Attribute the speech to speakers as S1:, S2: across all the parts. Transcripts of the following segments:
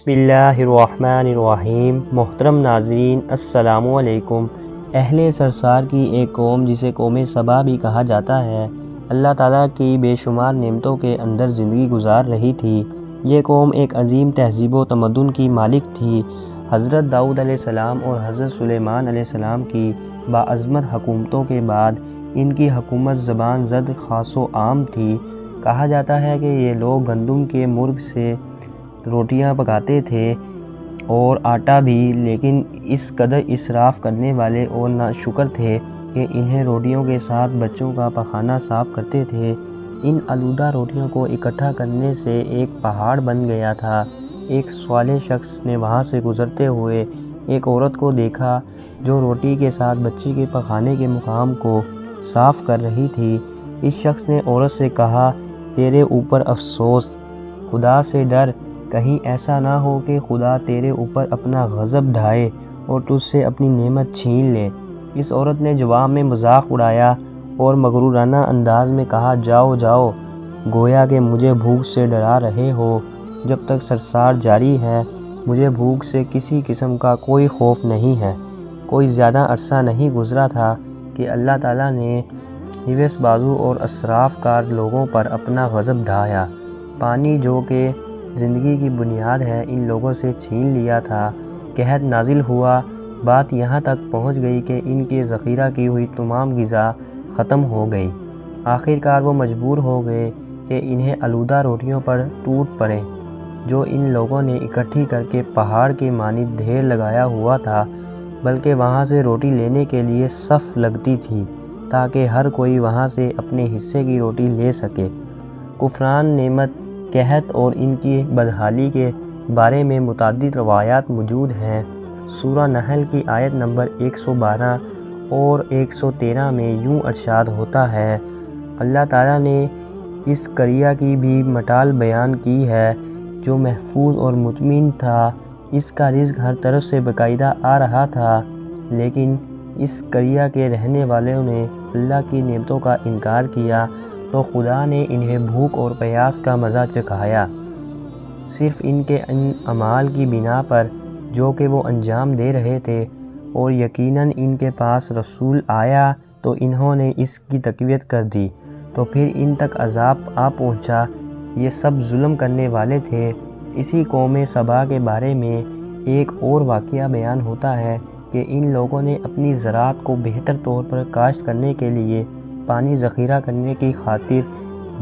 S1: بسم اللہ الرحمن الرحیم۔ محترم ناظرین السلام علیکم۔ اہل سرسار کی ایک قوم جسے قوم سبا بھی کہا جاتا ہے، اللہ تعالیٰ کی بے شمار نعمتوں کے اندر زندگی گزار رہی تھی۔ یہ قوم ایک عظیم تہذیب و تمدن کی مالک تھی۔ حضرت داؤد علیہ السلام اور حضرت سلیمان علیہ السلام کی باعظمت حکومتوں کے بعد ان کی حکومت زبان زد خاص و عام تھی۔ کہا جاتا ہے کہ یہ لوگ گندم کے مرغ سے روٹیاں پکاتے تھے اور آٹا بھی، لیکن اس قدر اسراف کرنے والے اور ناشکر تھے کہ انہیں روٹیوں کے ساتھ بچوں کا پخانہ صاف کرتے تھے۔ ان آلودہ روٹیوں کو اکٹھا کرنے سے ایک پہاڑ بن گیا تھا۔ ایک صالح شخص نے وہاں سے گزرتے ہوئے ایک عورت کو دیکھا جو روٹی کے ساتھ بچے کے پخانے کے مقام کو صاف کر رہی تھی۔ اس شخص نے عورت سے کہا، تیرے اوپر افسوس، خدا سے ڈر، کہیں ایسا نہ ہو کہ خدا تیرے اوپر اپنا غضب ڈھائے اور تجھ سے اپنی نعمت چھین لے۔ اس عورت نے جواب میں مذاق اڑایا اور مغرورانہ انداز میں کہا، جاؤ جاؤ، گویا کہ مجھے بھوک سے ڈرا رہے ہو۔ جب تک سرسار جاری ہے مجھے بھوک سے کسی قسم کا کوئی خوف نہیں ہے۔ کوئی زیادہ عرصہ نہیں گزرا تھا کہ اللہ تعالیٰ نے حوث بازو اور اسراف کار لوگوں پر اپنا غضب ڈھایا۔ پانی جو کہ زندگی کی بنیاد ہے ان لوگوں سے چھین لیا تھا۔ قحط نازل ہوا، بات یہاں تک پہنچ گئی کہ ان کے ذخیرہ کی ہوئی تمام غذا ختم ہو گئی۔ آخرکار وہ مجبور ہو گئے کہ انہیں آلودہ روٹیوں پر ٹوٹ پڑیں جو ان لوگوں نے اکٹھی کر کے پہاڑ کے مانند ڈھیر لگایا ہوا تھا، بلکہ وہاں سے روٹی لینے کے لیے صف لگتی تھی تاکہ ہر کوئی وہاں سے اپنے حصے کی روٹی لے سکے۔ کفران نعمت، قحط اور ان کی بدحالی کے بارے میں متعدد روایات موجود ہیں۔ سورہ نحل کی آیت نمبر 112 اور 113 میں یوں ارشاد ہوتا ہے، اللہ تعالیٰ نے اس قریہ کی بھی مٹال بیان کی ہے جو محفوظ اور مطمئن تھا۔ اس کا رزق ہر طرف سے باقاعدہ آ رہا تھا، لیکن اس قریہ کے رہنے والوں نے اللہ کی نعمتوں کا انکار کیا تو خدا نے انہیں بھوک اور پیاس کا مزہ چکھایا، صرف ان کے ان اعمال کی بنا پر جو کہ وہ انجام دے رہے تھے، اور یقیناً ان کے پاس رسول آیا تو انہوں نے اس کی تقویت کر دی تو پھر ان تک عذاب آ پہنچا۔ یہ سب ظلم کرنے والے تھے۔ اسی قوم سبا کے بارے میں ایک اور واقعہ بیان ہوتا ہے کہ ان لوگوں نے اپنی زراعت کو بہتر طور پر کاشت کرنے کے لیے پانی ذخیرہ کرنے کی خاطر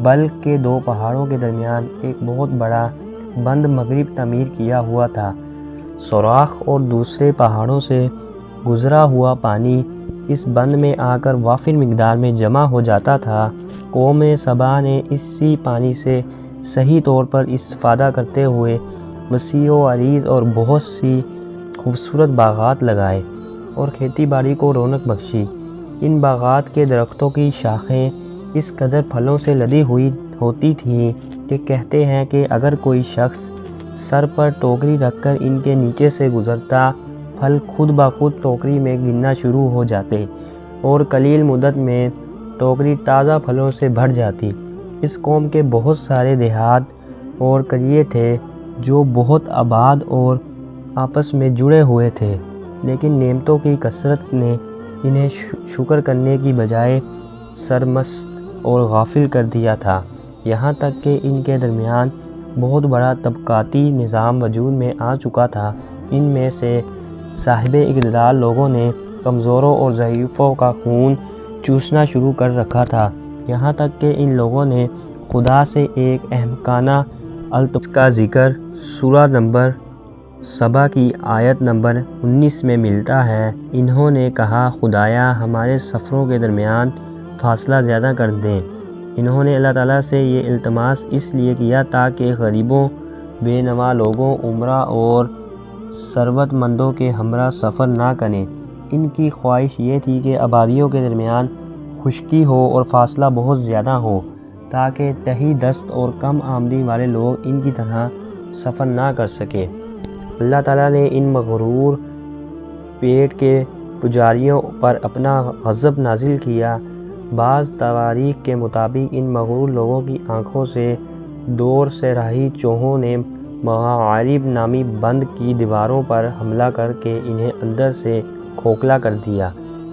S1: بلخ کے دو پہاڑوں کے درمیان ایک بہت بڑا بند مغرب تعمیر کیا ہوا تھا۔ سوراخ اور دوسرے پہاڑوں سے گزرا ہوا پانی اس بند میں آ کر وافر مقدار میں جمع ہو جاتا تھا۔ قوم سبا نے اسی پانی سے صحیح طور پر استفادہ کرتے ہوئے وسیع و عریض اور بہت سی خوبصورت باغات لگائے اور کھیتی باڑی کو رونق بخشی۔ ان باغات کے درختوں کی شاخیں اس قدر پھلوں سے لدی ہوئی ہوتی تھیں کہ کہتے ہیں کہ اگر کوئی شخص سر پر ٹوکری رکھ کر ان کے نیچے سے گزرتا، پھل خود بخود ٹوکری میں گرنا شروع ہو جاتے اور قلیل مدت میں ٹوکری تازہ پھلوں سے بھر جاتی۔ اس قوم کے بہت سارے دیہات اور قریے تھے جو بہت آباد اور آپس میں جڑے ہوئے تھے، لیکن نعمتوں کی کثرت نے انہیں شکر کرنے کی بجائے سرمست اور غافل کر دیا تھا، یہاں تک کہ ان کے درمیان بہت بڑا طبقاتی نظام وجود میں آ چکا تھا۔ ان میں سے صاحب اقتدار لوگوں نے کمزوروں اور ضعیفوں کا خون چوسنا شروع کر رکھا تھا، یہاں تک کہ ان لوگوں نے خدا سے ایک احمقانہ التماس کا ذکر سورہ نمبر 7 کی آیت نمبر 19 میں ملتا ہے۔ انہوں نے کہا، خدایا ہمارے سفروں کے درمیان فاصلہ زیادہ کر دیں۔ انہوں نے اللہ تعالیٰ سے یہ التماس اس لیے کیا تاکہ غریبوں، بے نوا لوگوں، عمرہ اور ثروت مندوں کے ہمراہ سفر نہ کریں۔ ان کی خواہش یہ تھی کہ آبادیوں کے درمیان خشکی ہو اور فاصلہ بہت زیادہ ہو تاکہ تہی دست اور کم آمدنی والے لوگ ان کی طرح سفر نہ کر سکیں۔ اللہ تعالیٰ نے ان مغرور پیٹ کے پجاریوں پر اپنا غضب نازل کیا۔ بعض تواریخ کے مطابق ان مغرور لوگوں کی آنکھوں سے دور صحرائی چوہوں نے مغارب نامی بند کی دیواروں پر حملہ کر کے انہیں اندر سے کھوکھلا کر دیا۔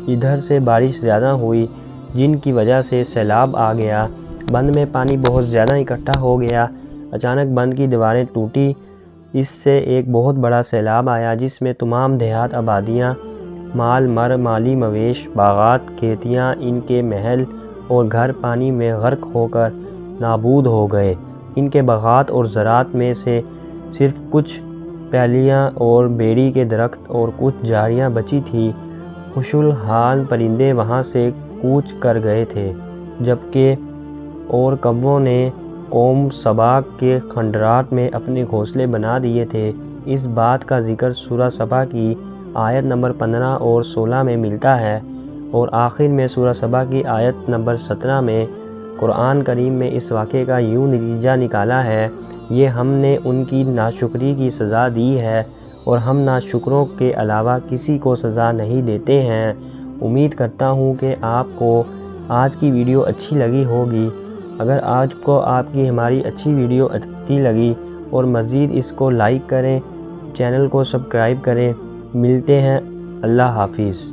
S1: ادھر سے بارش زیادہ ہوئی جن کی وجہ سے سیلاب آ گیا۔ بند میں پانی بہت زیادہ اکٹھا ہو گیا۔ اچانک بند کی دیواریں ٹوٹی۔ اس سے ایک بہت بڑا سیلاب آیا جس میں تمام دیہات، آبادیاں، مالی مویش، باغات، کھیتیاں، ان کے محل اور گھر پانی میں غرق ہو کر نابود ہو گئے۔ ان کے باغات اور زراعت میں سے صرف کچھ پھلیاں اور بیری کے درخت اور کچھ جھاڑیاں بچی تھیں۔ خوش حال پرندے وہاں سے کوچ کر گئے تھے، جبکہ اور کووں نے قوم سبا کے کھنڈرات میں اپنے گھونسلے بنا دیے تھے۔ اس بات کا ذکر سورہ سبا کی آیت نمبر 15 اور 16 میں ملتا ہے، اور آخر میں سورہ سبا کی آیت نمبر 17 میں قرآن کریم میں اس واقعے کا یوں نتیجہ نکالا ہے: یہ ہم نے ان کی ناشکری کی سزا دی ہے اور ہم ناشکروں کے علاوہ کسی کو سزا نہیں دیتے ہیں۔ امید کرتا ہوں کہ آپ کو آج کی ویڈیو اچھی لگی ہوگی۔ اگر آج کو آپ کی ہماری اچھی ویڈیو اچھی لگی اور مزید اس کو لائک کریں، چینل کو سبسکرائب کریں۔ ملتے ہیں، اللہ حافظ۔